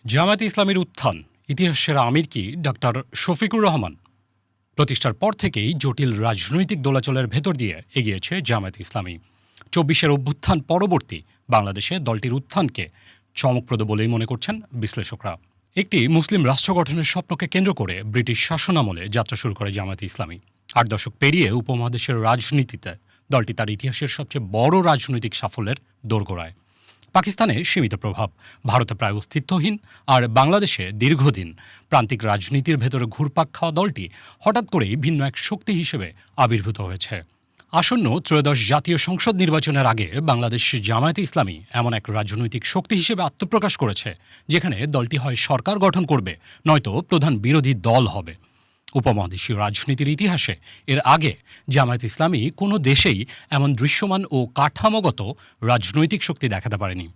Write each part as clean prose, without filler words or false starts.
জামায়াতে ইসলামীর উত্থান, ইতিহাসের আমির কি ডাক্তার শফিকুর রহমান? প্রতিষ্ঠার পর থেকেই জটিল রাজনৈতিক দোলাচলের ভেতর দিয়ে এগিয়েছে জামায়াতে ইসলামী। ২৪-এর অভ্যুত্থান পরবর্তী বাংলাদেশে দলটির উত্থানকে চমকপ্রদ বলেই মনে করছেন বিশ্লেষকরা। একটি মুসলিম রাষ্ট্র গঠনের স্বপ্নকে কেন্দ্র করে ব্রিটিশ শাসনামলে যাত্রা শুরু করে জামায়াতে ইসলামী। ৮ দশক পেরিয়ে উপমহাদেশের রাজনীতিতে দলটি তার ইতিহাসের সবচেয়ে বড় রাজনৈতিক সাফল্যের দোরগোড়ায়। পাকিস্তানে সীমিত প্রভাব, ভারতে প্রায় অস্তিত্বহীন, আর বাংলাদেশে দীর্ঘদিন প্রান্তিক রাজনীতির ভেতরে ঘুরপাক খাওয়া দলটি হঠাৎ করেই ভিন্ন এক শক্তি হিসেবে আবির্ভূত হয়েছে। আসন্ন ত্রয়োদশ জাতীয় সংসদ নির্বাচনের আগে বাংলাদেশ জামায়াতে ইসলামী এমন এক রাজনৈতিক শক্তি হিসেবে আত্মপ্রকাশ করেছে, যেখানে দলটি হয় সরকার গঠন করবে, নয়তো প্রধান বিরোধী দল হবে। উপমহাদেশীয় রাজনীতির ইতিহাসে এর আগে জামায়াত ইসলামী কোনো দেশেই এমন দৃশ্যমান ও কাঠামোগত রাজনৈতিক শক্তি দেখাতে পারেনি।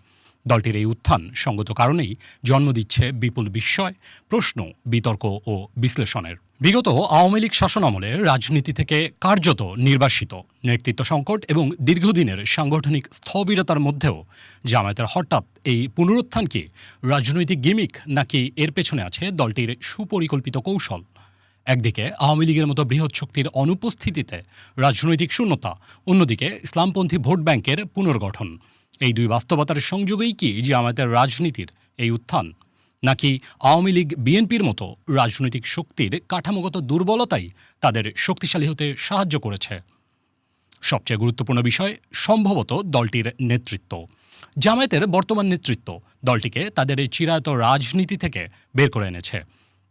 দলটির এই উত্থান সঙ্গত কারণেই জন্ম দিচ্ছে বিপুল বিস্ময়, প্রশ্ন, বিতর্ক ও বিশ্লেষণের। বিগত আওয়ামী লীগ শাসনামলে রাজনীতি থেকে কার্যত নির্বাসিত, নেতৃত্ব সংকট এবং দীর্ঘদিনের সাংগঠনিক স্থবিরতার মধ্যেও জামায়াতের হঠাৎ এই পুনরুত্থান কি রাজনৈতিক গিমিক, নাকি এর পেছনে আছে দলটির সুপরিকল্পিত কৌশল? একদিকে আওয়ামী লীগের মতো বৃহৎ শক্তির অনুপস্থিতিতে রাজনৈতিক শূন্যতা, অন্যদিকে ইসলামপন্থী ভোট ব্যাংকের পুনর্গঠন। এই দুই বাস্তবতার সংযোগেই কি জামায়াতের রাজনীতির এই উত্থান, নাকি আওয়ামী লীগ বিএনপির মতো রাজনৈতিক শক্তির কাঠামোগত দুর্বলতাই তাদের শক্তিশালী হতে সাহায্য করেছে? সবচেয়ে গুরুত্বপূর্ণ বিষয় সম্ভবত দলটির নেতৃত্ব। জামায়াতের বর্তমান নেতৃত্ব দলটিকে তাদের চিরায়ত রাজনীতি থেকে বের করে এনেছে।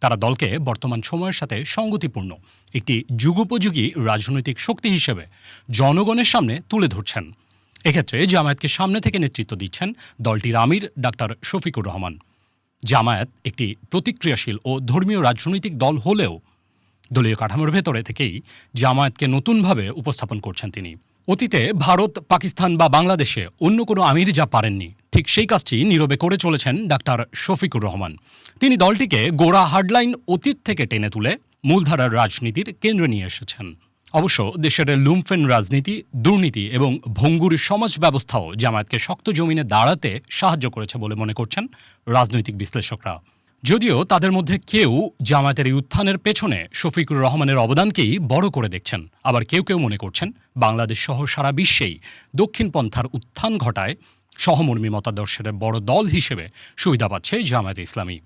তারা দলকে বর্তমান সময়ের সাথে সঙ্গতিপূর্ণ একটি যুগোপযোগী রাজনৈতিক শক্তি হিসেবে জনগণের সামনে তুলে ধরছেন। এক্ষেত্রে জামায়াতকে সামনে থেকে নেতৃত্ব দিচ্ছেন দলটির আমির ডাক্তার শফিকুর রহমান। জামায়াত একটি প্রতিক্রিয়াশীল ও ধর্মীয় রাজনৈতিক দল হলেও দলীয় কাঠামোর ভেতরে থেকেই জামায়াতকে নতুনভাবে উপস্থাপন করছেন তিনি। অতীতে ভারত, পাকিস্তান বা বাংলাদেশে অন্য কোনো আমির যা পারেননি, ঠিক সেই কাজটি নীরবে করে চলেছেন ডাক্তার শফিকুর রহমান। তিনি দলটিকে গোড়া হার্ডলাইন অতীত থেকে টেনে তুলে মূলধারার রাজনীতির কেন্দ্রে নিয়ে এসেছেন। অবশ্য দেশের লুম্ফেন রাজনীতি, দুর্নীতি এবং ভঙ্গুর সমাজ ব্যবস্থাও জামায়াতকে শক্ত জমিনে দাঁড়াতে সাহায্য করেছে বলে মনে করছেন রাজনৈতিক বিশ্লেষকরা। যদিও তাদের মধ্যে কেউ জামায়াতের এই উত্থানের পেছনে শফিকুর রহমানের অবদানকেই বড় করে দেখছেন, আবার কেউ কেউ মনে করছেন বাংলাদেশ সহ সারা বিশ্বেই দক্ষিণপন্থার উত্থান ঘটায় সহমর্মী মতাদর্শের বড় দল হিসেবে সুবিধা পাচ্ছে জামায়াতে ইসলামী।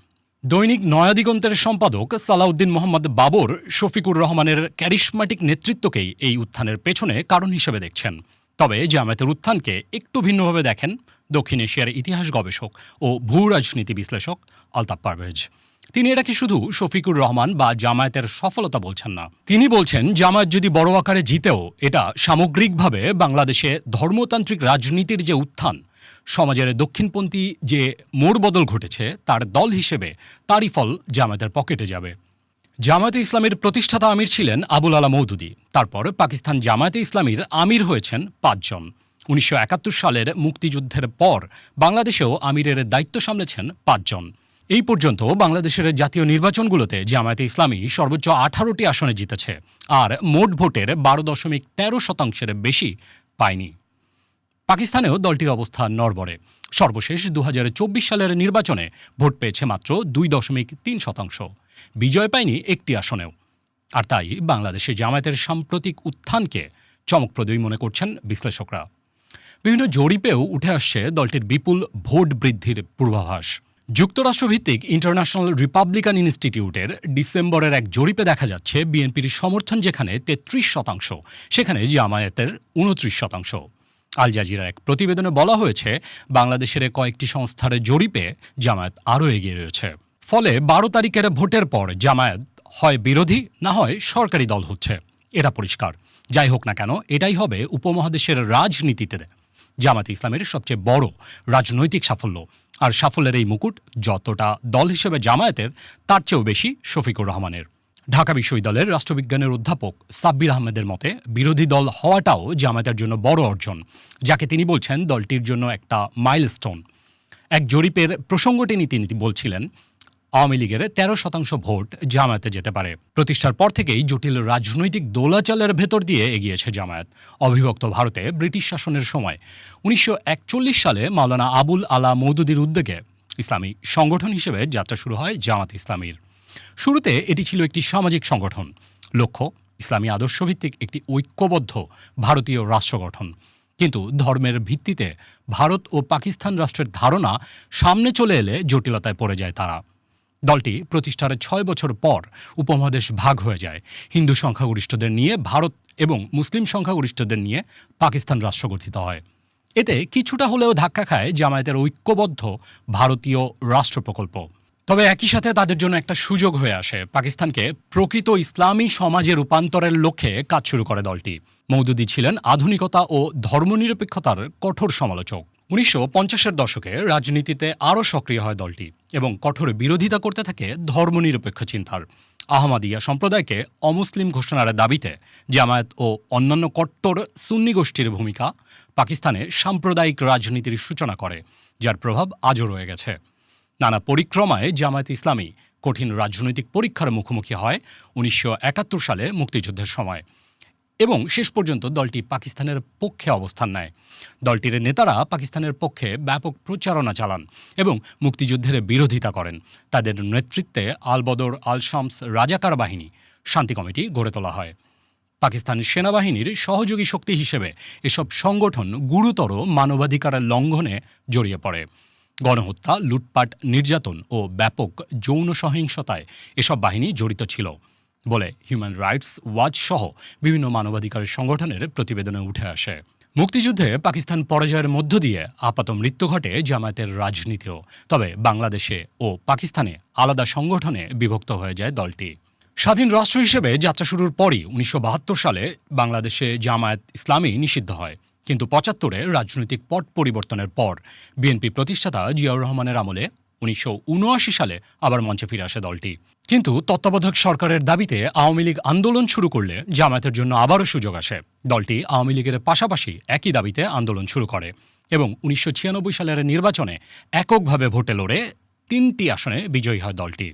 দৈনিক নয়াদিগন্তের সম্পাদক সালাউদ্দিন মোহাম্মদ বাবর শফিকুর রহমানের ক্যারিশমাটিক নেতৃত্বকেই এই উত্থানের পেছনে কারণ হিসেবে দেখছেন। তবে জামায়াতের উত্থানকে একটু ভিন্নভাবে দেখেন দক্ষিণ এশিয়ার ইতিহাস গবেষক ও ভূ রাজনীতি বিশ্লেষক আলতাফ পারভেজ। তিনি এটাকে শুধু শফিকুর রহমান বা জামায়াতের সফলতা বলছেন না, তিনি বলছেন জামায়াত যদি বড় আকারে জিতেও এটা সামগ্রিকভাবে বাংলাদেশে ধর্মতান্ত্রিক রাজনীতির যে উত্থান, সমাজের দক্ষিণপন্থী যে মোড়বদল ঘটেছে, তার দল হিসেবে তারই ফল জামায়াতের পকেটে যাবে। জামায়াতে ইসলামীর প্রতিষ্ঠাতা আমির ছিলেন আবুল আলা মওদুদী। তারপর পাকিস্তান জামায়াতে ইসলামীর আমির হয়েছেন ৫ জন। ১৯৭১ সালের মুক্তিযুদ্ধের পর বাংলাদেশেও আমিরের দায়িত্ব সামলেছেন ৫ জন। এই পর্যন্ত বাংলাদেশের জাতীয় নির্বাচনগুলোতে জামায়াতে ইসলামী সর্বোচ্চ ১৮টি আসনে জিতেছে, আর মোট ভোটের ১২.১৩% বেশি পায়নি। পাকিস্তানেও দলটির অবস্থা নড়বড়ে। সর্বশেষ ২০২৪ সালের নির্বাচনে ভোট পেয়েছে মাত্র ২.৩%। বিজয় পায়নি একটি আসনেও। আর তাই বাংলাদেশে জামায়াতের সাম্প্রতিক উত্থানকে চমকপ্রদই মনে করছেন বিশ্লেষকরা। বিভিন্ন জরিপেও উঠে আসছে দলটির বিপুল ভোট বৃদ্ধির পূর্বাভাস। যুক্তরাষ্ট্রভিত্তিক ইন্টারন্যাশনাল রিপাবলিকান ইনস্টিটিউটের ডিসেম্বরের এক জরিপে দেখা যাচ্ছে বিএনপির সমর্থন যেখানে ৩৩%, সেখানে জামায়াতের ২৯%। আল জাজিরার এক প্রতিবেদনে বলা হয়েছে বাংলাদেশের কয়েকটি সংস্থার জরিপে জামায়াত আরও এগিয়ে রয়েছে। ফলে ১২ তারিখের ভোটের পর জামায়াত হয় বিরোধী, না হয় সরকারি দল হচ্ছে, এটা পরিষ্কার। যাই হোক না কেন, এটাই হবে উপমহাদেশের রাজনীতিতে জামায়াতে ইসলামের সবচেয়ে বড় রাজনৈতিক সাফল্য। আর সাফল্যের এই মুকুট যতটা দল হিসেবে জামায়াতের, তার চেয়েও বেশি শফিকুর রহমানের। ঢাকা বিশ্ববিদ্যালয়ের রাষ্ট্রবিজ্ঞানের অধ্যাপক সাব্বির আহমেদের মতে বিরোধী দল হওয়াটাও জামায়াতের জন্য বড় অর্জন, যাকে তিনি বলছেন দলটির জন্য একটা মাইলস্টোন। এক জরিপের প্রসঙ্গ টেনে তিনি বলছিলেন, আওয়ামী লীগের ১৩% ভোট জামায়াতে যেতে পারে। প্রতিষ্ঠার পর থেকেই জটিল রাজনৈতিক দোলাচলের ভেতর দিয়ে এগিয়েছে জামায়াত। অবিভক্ত ভারতে ব্রিটিশ শাসনের সময় ১৯৪১ সালে মাওলানা আবুল আলা মওদুদীর উদ্যোগে ইসলামী সংগঠন হিসেবে যাত্রা শুরু হয় জামাত ইসলামীর। শুরুতে এটি ছিল একটি সামাজিক সংগঠন। লক্ষ্য ইসলামী আদর্শভিত্তিক একটি ঐক্যবদ্ধ ভারতীয় রাষ্ট্র গঠন। কিন্তু ধর্মের ভিত্তিতে ভারত ও পাকিস্তান রাষ্ট্রের ধারণা সামনে চলে এলে জটিলতায় পড়ে যায় তারা। দলটি প্রতিষ্ঠার ৬ বছর পর উপমহাদেশ ভাগ হয়ে যায়। হিন্দু সংখ্যাগরিষ্ঠদের নিয়ে ভারত এবং মুসলিম সংখ্যাগরিষ্ঠদের নিয়ে পাকিস্তান রাষ্ট্র গঠিত হয়। এতে কিছুটা হলেও ধাক্কা খায় জামায়াতের ঐক্যবদ্ধ ভারতীয় রাষ্ট্র প্রকল্প। তবে একই সাথে তাদের জন্য একটা সুযোগ হয়ে আসে। পাকিস্তানকে প্রকৃত ইসলামী সমাজে রূপান্তরের লক্ষ্যে কাজ শুরু করে দলটি। মওদুদী ছিলেন আধুনিকতা ও ধর্মনিরপেক্ষতার কঠোর সমালোচক। ১৯৫০-এর দশকে রাজনীতিতে আরও সক্রিয় হয় দলটি এবং কঠোর বিরোধিতা করতে থাকে ধর্মনিরপেক্ষ চিন্তার। আহমদিয়া সম্প্রদায়কে অমুসলিম ঘোষণার দাবিতে জামায়াত ও অন্যান্য কট্টর সুন্নি গোষ্ঠীর ভূমিকা পাকিস্তানে সাম্প্রদায়িক রাজনীতির সূচনা করে, যার প্রভাব আজও রয়ে গেছে। নানা পরিক্রমায় জামায়াত ইসলামী কঠিন রাজনৈতিক পরীক্ষার মুখোমুখি হয় ১৯৭১ সালে মুক্তিযুদ্ধের সময় এবং শেষ পর্যন্ত দলটি পাকিস্তানের পক্ষে অবস্থান নেয়। দলটির নেতারা পাকিস্তানের পক্ষে ব্যাপক প্রচারণা চালান এবং মুক্তিযুদ্ধের বিরোধিতা করেন। তাদের নেতৃত্বে আল বদর, আল শামস রাজাকার বাহিনী শান্তি কমিটি গড়ে তোলা হয়। পাকিস্তান সেনাবাহিনীর সহযোগী শক্তি হিসেবে এসব সংগঠন গুরুতর মানবাধিকার লঙ্ঘনে জড়িয়ে পড়ে। গণহত্যা, লুটপাট, নির্যাতন ও ব্যাপক যৌন সহিংসতায় এসব বাহিনী জড়িত ছিল বলে হিউম্যান রাইটস ওয়াচ সহ বিভিন্ন মানবাধিকার সংগঠনের প্রতিবেদনে উঠে আসে। মুক্তিযুদ্ধে পাকিস্তান পরাজয়ের মধ্য দিয়ে আপাত মৃত্যু ঘটে জামায়াতের রাজনীতিও। তবে বাংলাদেশে ও পাকিস্তানে আলাদা সংগঠনে বিভক্ত হয়ে যায় দলটি। স্বাধীন রাষ্ট্র হিসেবে যাত্রা শুরুর পরই ১৯৭২ সালে বাংলাদেশে জামায়াত ইসলামী নিষিদ্ধ হয়। কিন্তু ৭৫-এ রাজনৈতিক পট পরিবর্তনের পর বিএনপি প্রতিষ্ঠাতা জিয়াউর রহমানের আমলে ১৯৭৯ সালে আবার মঞ্চে ফিরে আসে দলটি। কিন্তু তত্ত্বাবধায়ক সরকারের দাবিতে আওয়ামী লীগ আন্দোলন শুরু করলে জামায়াতের জন্য আবারও সুযোগ আসে। দলটি আওয়ামী লীগের পাশাপাশি একই দাবিতে আন্দোলন শুরু করে এবং ১৯৯৬ সালের নির্বাচনে এককভাবে ভোটে লড়ে ৩টি আসনে বিজয়ী হয় দলটি।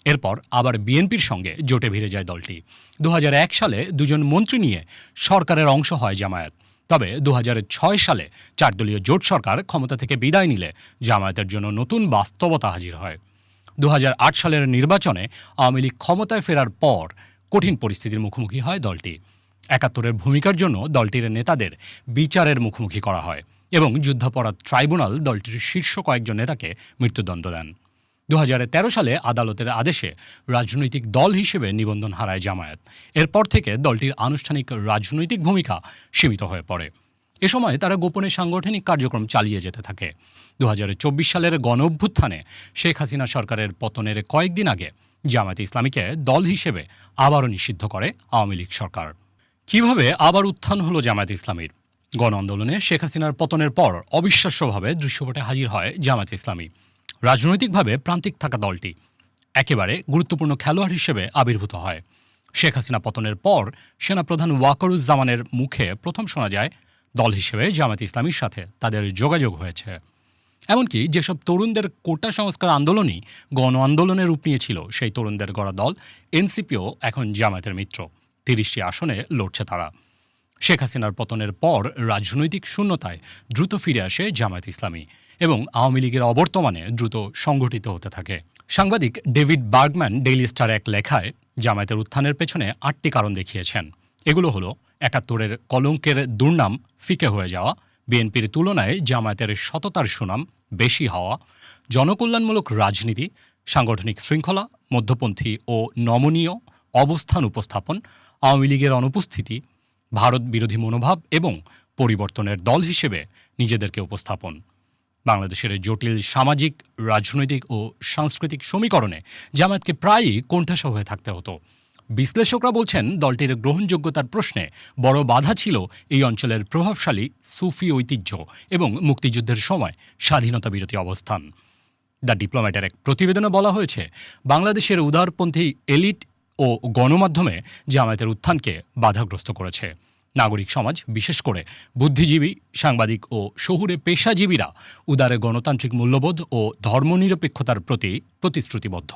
এরপর আবার বিএনপির সঙ্গে জোটে ভিড়ে যায় দলটি। ২০০১ সালে দুজন মন্ত্রী নিয়ে সরকারের অংশ হয় জামায়াত। তবে ২০০৬ সালে ৪ দলীয় জোট সরকার ক্ষমতা থেকে বিদায় নিলে জামায়াতের জন্য নতুন বাস্তবতা হাজির হয়। ২০০৮ সালের নির্বাচনে আওয়ামী লীগ ক্ষমতায় ফেরার পর কঠিন পরিস্থিতির মুখোমুখি হয় দলটি। ৭১-এর ভূমিকার জন্য দলটির নেতাদের বিচারের মুখোমুখি করা হয় এবং যুদ্ধাপরাধ ট্রাইব্যুনাল দলটির শীর্ষ কয়েকজন নেতাকে মৃত্যুদণ্ড দেন। ২০১৩ সালে আদালতের আদেশে রাজনৈতিক দল হিসেবে নিবন্ধন হারায় জামায়াত। এরপর থেকে দলটির আনুষ্ঠানিক রাজনৈতিক ভূমিকা সীমিত হয়ে পড়ে। এ সময় তারা গোপনে সাংগঠনিক কার্যক্রম চালিয়ে যেতে থাকে। ২০২৪ সালের গণঅভ্যুত্থানে শেখ হাসিনা সরকারের পতনের কয়েকদিন আগে জামায়াত ইসলামীকে দল হিসেবে আবারও নিষিদ্ধ করে আওয়ামী লীগ সরকার। কিভাবে আবার উত্থান হলো জামায়াত ইসলামীর? গণ আন্দোলনে শেখ হাসিনার পতনের পর অবিশ্বাস্যভাবে দৃশ্যপটে হাজির হয় জামায়াত ইসলামী। রাজনৈতিকভাবে প্রান্তিক থাকা দলটি একেবারে গুরুত্বপূর্ণ খেলোয়াড় হিসেবে আবির্ভূত হয়। শেখ হাসিনা পতনের পর সেনাপ্রধান ওয়াকারুজ্জামানের মুখে প্রথম শোনা যায় দল হিসেবে জামায়াত ইসলামীর সাথে তাদের যোগাযোগ হয়েছে। এমনকি যেসব তরুণদের কোটা সংস্কার আন্দোলনই গণ আন্দোলনের রূপ নিয়েছিল, সেই তরুণদের গড়া দল এনসিপিও এখন জামায়াতের মিত্র। ৩০টি আসনে লড়ছে তারা। শেখ হাসিনার পতনের পর রাজনৈতিক শূন্যতায় দ্রুত ফিরে আসে জামায়াত ইসলামী এবং আওয়ামী লীগের অবর্তমানে দ্রুত সংগঠিত হতে থাকে। সাংবাদিক ডেভিড বার্গম্যান ডেইলি স্টার এক লেখায় জামায়াতের উত্থানের পেছনে ৮টি কারণ দেখিয়েছেন। এগুলো হলো ৭১-এর কলঙ্কের দুর্নাম ফিকে হয়ে যাওয়া, বিএনপির তুলনায় জামায়াতের সততার সুনাম বেশি হওয়া, জনকল্যাণমূলক রাজনীতি, সাংগঠনিক শৃঙ্খলা, মধ্যপন্থী ও নমনীয় অবস্থান উপস্থাপন, আওয়ামী লীগের অনুপস্থিতি, ভারত বিরোধী মনোভাব এবং পরিবর্তনের দল হিসেবে নিজেদেরকে উপস্থাপন। বাংলাদেশের জটিল সামাজিক, রাজনৈতিক ও সাংস্কৃতিক সমীকরণে জামায়াতকে প্রায়ই কোণঠাসা হয়ে থাকতে হতো। বিশ্লেষকরা বলছেন দলটির গ্রহণযোগ্যতার প্রশ্নে বড় বাধা ছিল এই অঞ্চলের প্রভাবশালী সুফি ঐতিহ্য এবং মুক্তিযুদ্ধের সময় স্বাধীনতা বিরোধী অবস্থান। দ্য ডিপ্লোম্যাটের এক প্রতিবেদনে বলা হয়েছে, বাংলাদেশের উদারপন্থী এলিট ও গণমাধ্যমে জামায়াতের উত্থানকে বাধাগ্রস্ত করেছে। নাগরিক সমাজ, বিশেষ করে বুদ্ধিজীবী, সাংবাদিক ও শহুরে পেশাজীবীরা উদারে গণতান্ত্রিক মূল্যবোধ ও ধর্মনিরপেক্ষতার প্রতি প্রতিশ্রুতিবদ্ধ।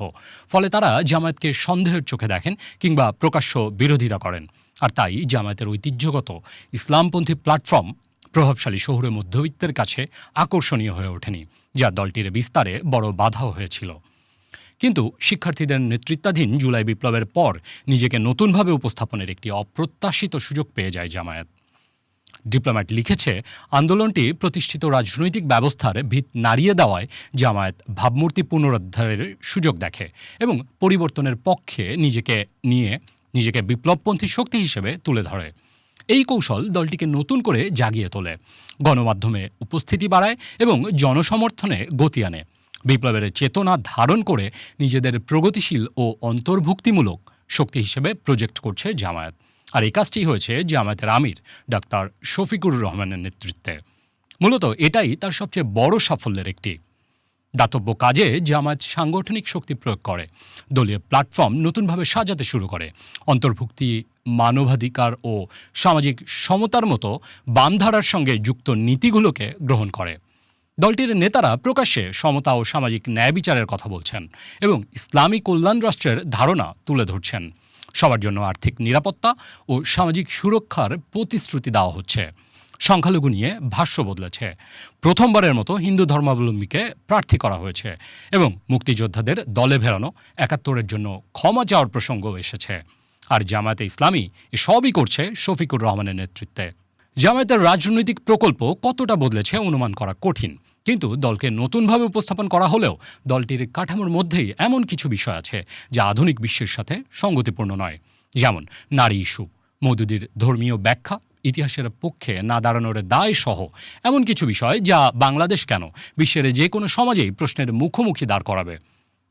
ফলে তারা জামায়াতকে সন্দেহের চোখে দেখেন কিংবা প্রকাশ্য বিরোধিতা করেন। আর তাই জামায়াতের ঐতিহ্যগত ইসলামপন্থী প্ল্যাটফর্ম প্রভাবশালী শহুরে মধ্যবিত্তের কাছে আকর্ষণীয় হয়ে ওঠেনি, যা দলটির বিস্তারে বড় বাধাও হয়েছিল। কিন্তু শিক্ষার্থীদের নেতৃত্বাধীন জুলাই বিপ্লবের পর নিজেকে নতুনভাবে উপস্থাপনের একটি অপ্রত্যাশিত সুযোগ পেয়ে যায় জামায়াত। ডিপ্লোম্যাট লিখেছে, আন্দোলনটি প্রতিষ্ঠিত রাজনৈতিক ব্যবস্থার ভিত নাড়িয়ে দেওয়ায় জামায়াত ভাবমূর্তি পুনরুদ্ধারের সুযোগ দেখে এবং পরিবর্তনের পক্ষে নিজেকে বিপ্লবপন্থী শক্তি হিসেবে তুলে ধরে। এই কৌশল দলটিকে নতুন করে জাগিয়ে তোলে, গণমাধ্যমে উপস্থিতি বাড়ায় এবং জনসমর্থনে গতি আনে। বিপ্লবের চেতনা ধারণ করে নিজেদের প্রগতিশীল ও অন্তর্ভুক্তিমূলক শক্তি হিসেবে প্রজেক্ট করছে জামায়াত। আর এই কাজটি হয়েছে জামায়াতের আমির ডাক্তার শফিকুর রহমানের নেতৃত্বে। মূলত এটাই তার সবচেয়ে বড় সাফল্যের একটি। দাতব্য কাজে জামায়াত সাংগঠনিক শক্তি প্রয়োগ করে, দলীয় প্ল্যাটফর্ম নতুনভাবে সাজাতে শুরু করে, অন্তর্ভুক্তি, মানবাধিকার ও সামাজিক সমতার মতো বামধারার সঙ্গে যুক্ত নীতিগুলোকে গ্রহণ করে। দলটির নেতারা প্রকাশ্যে সমতা ও সামাজিক ন্যায় বিচারের কথা বলছেন এবং ইসলামী কল্যাণ রাষ্ট্রের ধারণা তুলে ধরছেন। সবার জন্য আর্থিক নিরাপত্তা ও সামাজিক সুরক্ষার প্রতিশ্রুতি দেওয়া হচ্ছে। সংখ্যালঘু নিয়ে ভাষ্য বদলেছে, প্রথমবারের মতো হিন্দু ধর্মাবলম্বীকে প্রার্থী করা হয়েছে এবং মুক্তিযোদ্ধাদের দলে ফেরানো, ৭১-এর জন্য ক্ষমা চাওয়ার প্রসঙ্গও এসেছে। আর জামায়াতে ইসলামী এসবই করছে শফিকুর রহমানের নেতৃত্বে। জামায়াতের রাজনৈতিক প্রকল্প কতটা বদলেছে অনুমান করা কঠিন, কিন্তু দলকে নতুনভাবে উপস্থাপন করা হলেও দলটির কাঠামোর মধ্যেই এমন কিছু বিষয় আছে যা আধুনিক বিশ্বের সাথে সঙ্গতিপূর্ণ নয়। যেমন নারী ইস্যু, মওদুদির ধর্মীয় ব্যাখ্যা, ইতিহাসের পক্ষে না দাঁড়ানোর দায় সহ এমন কিছু বিষয় যা বাংলাদেশ কেন বিশ্বের যে কোনো সমাজেই প্রশ্নের মুখোমুখি দাঁড় করাবে।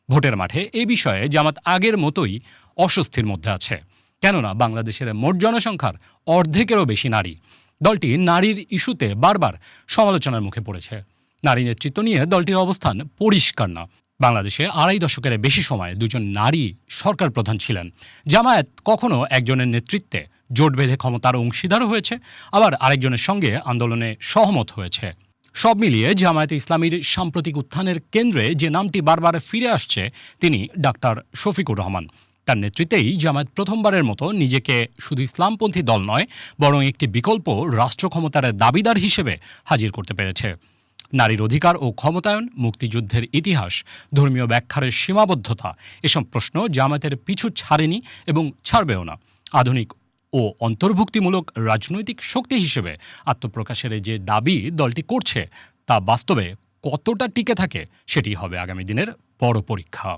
ভোটের মাঠে এই বিষয়ে জামাত আগের মতোই অস্বস্তির মধ্যে আছে, কেননা বাংলাদেশের মোট জনসংখ্যার অর্ধেকেরও বেশি নারী। দলটি নারীর ইস্যুতে বারবার সমালোচনার মুখে পড়েছে। নারী নেতৃত্ব নিয়ে দলটির অবস্থান পরিষ্কার না। বাংলাদেশে ২.৫ দশকের বেশি সময় দুজন নারী সরকার প্রধান ছিলেন। জামায়াত কখনো একজনের নেতৃত্বে জোট বেঁধে ক্ষমতার অংশীদারও হয়েছে, আবার আরেকজনের সঙ্গে আন্দোলনে সহমত হয়েছে। সব মিলিয়ে জামায়াতে ইসলামীর সাম্প্রতিক উত্থানের কেন্দ্রে যে নামটি বারবার ফিরে আসছে, তিনি ডাক্তার শফিকুর রহমান। তার নেতৃত্বেই জামায়াত প্রথমবারের মতো নিজেকে শুধু ইসলামপন্থী দল নয়, বরং একটি বিকল্প রাষ্ট্র ক্ষমতার দাবিদার হিসেবে হাজির করতে পেরেছে। নারীর অধিকার ও ক্ষমতায়ন, মুক্তিযুদ্ধের ইতিহাস, ধর্মীয় ব্যাখ্যার সীমাবদ্ধতা, এসব প্রশ্ন জামায়াতের পিছু ছাড়েনি এবং ছাড়বেও না। আধুনিক ও অন্তর্ভুক্তিমূলক রাজনৈতিক শক্তি হিসেবে আত্মপ্রকাশের যে দাবি দলটি করছে, তা বাস্তবে কতটা টিকে থাকে সেটি হবে আগামী দিনের বড় পরীক্ষা।